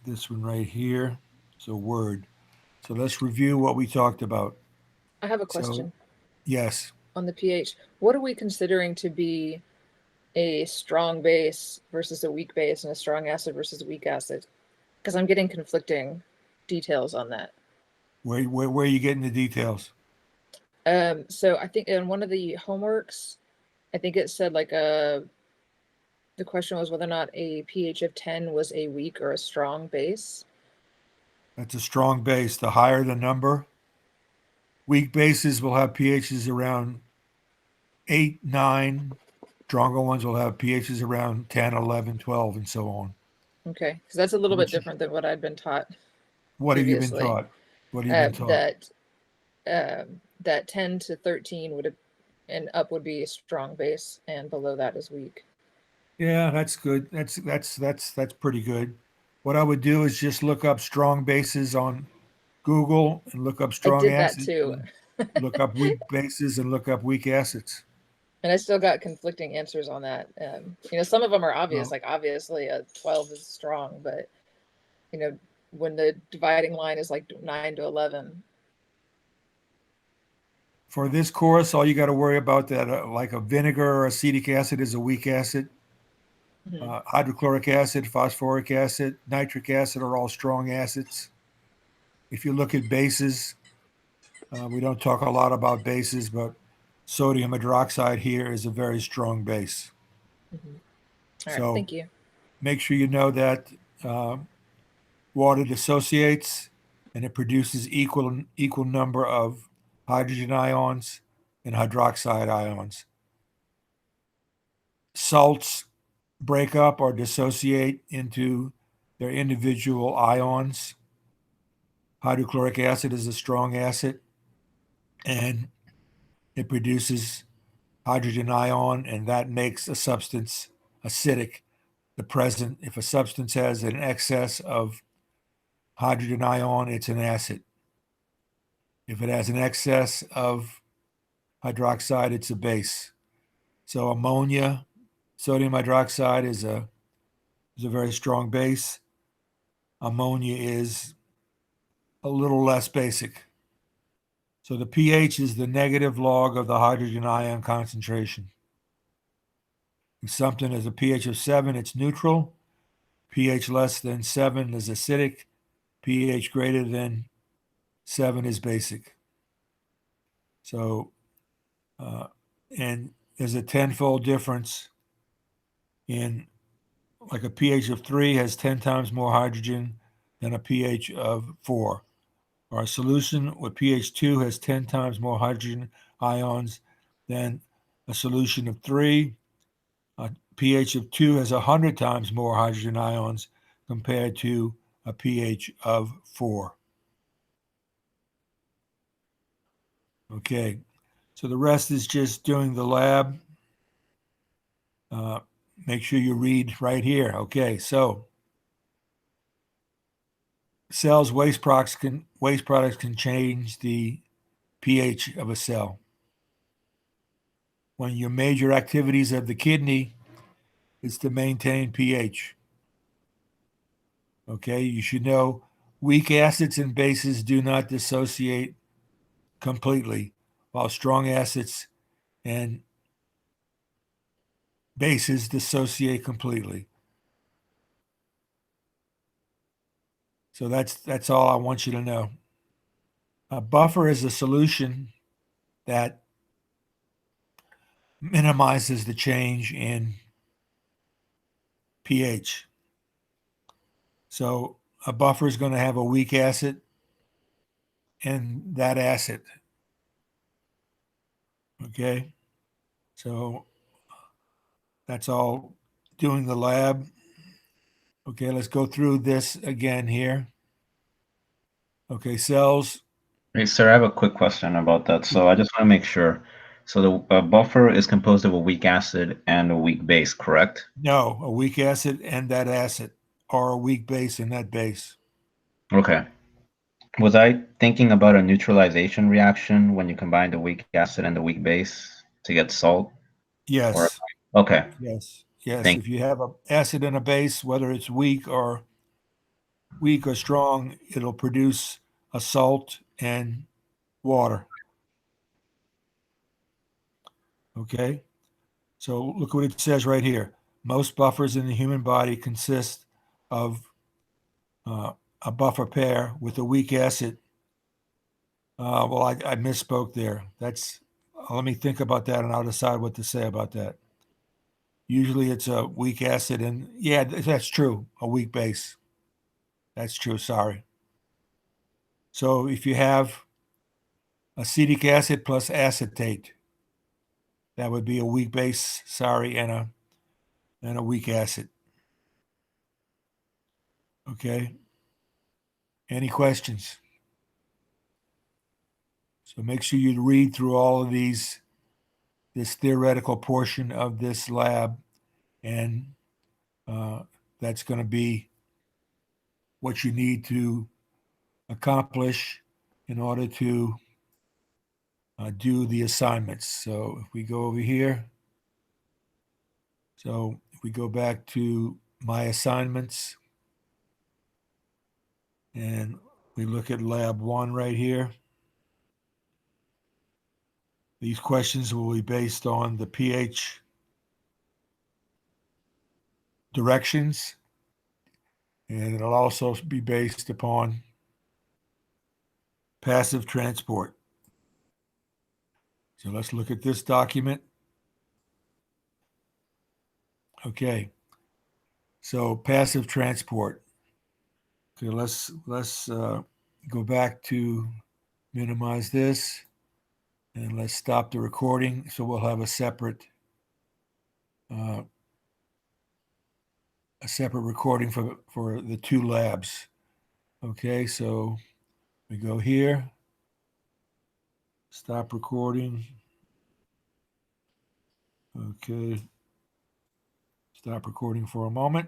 This one right here. So word. So let's review what we talked about. I have a So question yes, on the pH. What are we considering to be a strong base versus a weak base and a strong acid versus a weak acid? Because I'm getting conflicting details on that. where are you getting the details? So I think in one of the homeworks, I think it said like the question was whether or not a pH of 10 was a weak or a strong base. That's a strong base. The higher the number, weak bases will have pHs around 8, 9. Stronger ones will have pHs around 10, 11, 12, and so on. Okay, because that's a little bit Which, different than what I'd been taught what have you been previously. taught? What have you been taught? That that 10 to 13 would have, and up would be a strong base, and below that is weak. Yeah, that's good. That's pretty good. What I would do is just look up strong bases on Google and look up I strong did that acids too, and look up weak bases and look up weak acids. and I still got conflicting answers on that. Some of them are obvious, Well, like obviously a 12 is strong, but you know, when the dividing line is like 9 to 11. for this course, all you got to worry about that, like a vinegar or acetic acid is a weak acid. Mm-hmm. Hydrochloric acid, phosphoric acid, nitric acid are all strong acids. If you look at bases, we don't talk a lot about bases, but sodium hydroxide here is a very strong base. Mm-hmm. All right, So thank you. make sure you know that uh, water dissociates and it produces equal number of hydrogen ions and hydroxide ions. Salts break up or dissociate into their individual ions. Hydrochloric acid is a strong acid and it produces hydrogen ion, and that makes a substance acidic. The present, if a substance has an excess of hydrogen ion, it's an acid. If it has an excess of hydroxide, it's a base. So ammonia, sodium hydroxide is a very strong base. Ammonia is a little less basic. So the pH is the negative log of the hydrogen ion concentration. If something has a pH of 7, it's neutral. pH less than 7 is acidic. pH greater than 7 is basic. So, uh, and there's a tenfold difference in, like, a pH of 3 has 10 times more hydrogen than a pH of 4. Or a solution with pH 2 has 10 times more hydrogen ions than a solution of 3. A pH of 2 has 100 times more hydrogen ions compared to a pH of 4. Okay, so the rest is just doing the lab. Uh, Make sure you read right here. Okay, so cells waste products can change the pH of a cell. One of your major activities of the kidney is to maintain pH. Okay, you should know weak acids and bases do not dissociate completely, while strong acids and bases dissociate completely. So that's all I want you to know. A buffer is a solution that minimizes the change in pH. So a buffer is going to have a weak acid and that acid. Okay, so that's all doing the lab. Okay, let's go through this again here. Okay, cells. Hey, sir, I have a quick question about that. So I just want to make sure. So the buffer is composed of a weak acid and a weak base, correct? No, a weak acid and that acid, or a weak base and that base. Okay. Was I thinking about a neutralization reaction when you combine the weak acid and the weak base to get salt? Or Yes, okay. yes. Yes, Thank if you have an acid and a base, whether it's weak or strong, it'll produce a salt and water. Okay, so look what it says right here. Most buffers in the human body consist of a buffer pair with a weak acid. Well, I misspoke there. That's let me think about that, and I'll decide what to say about that. Usually, it's a weak acid, and yeah, that's true. A weak base. That's true. Sorry. So if you have acetic acid plus acetate, that would be a weak base. Sorry, and a weak acid. Okay. Any questions? So make sure you read through all of this theoretical portion of this lab, and that's going to be what you need to accomplish in order to do the assignments. So if we go over here, so if we go back to my assignments and we look at lab 1 right here, these questions will be based on the pH directions, and it'll also be based upon passive transport. So let's look at this document. Okay, so passive transport. Okay, let's go back to minimize this, and let's stop the recording. So we'll have a separate recording for the 2 labs. Okay, so we go here, stop recording. Okay, stop recording for a moment.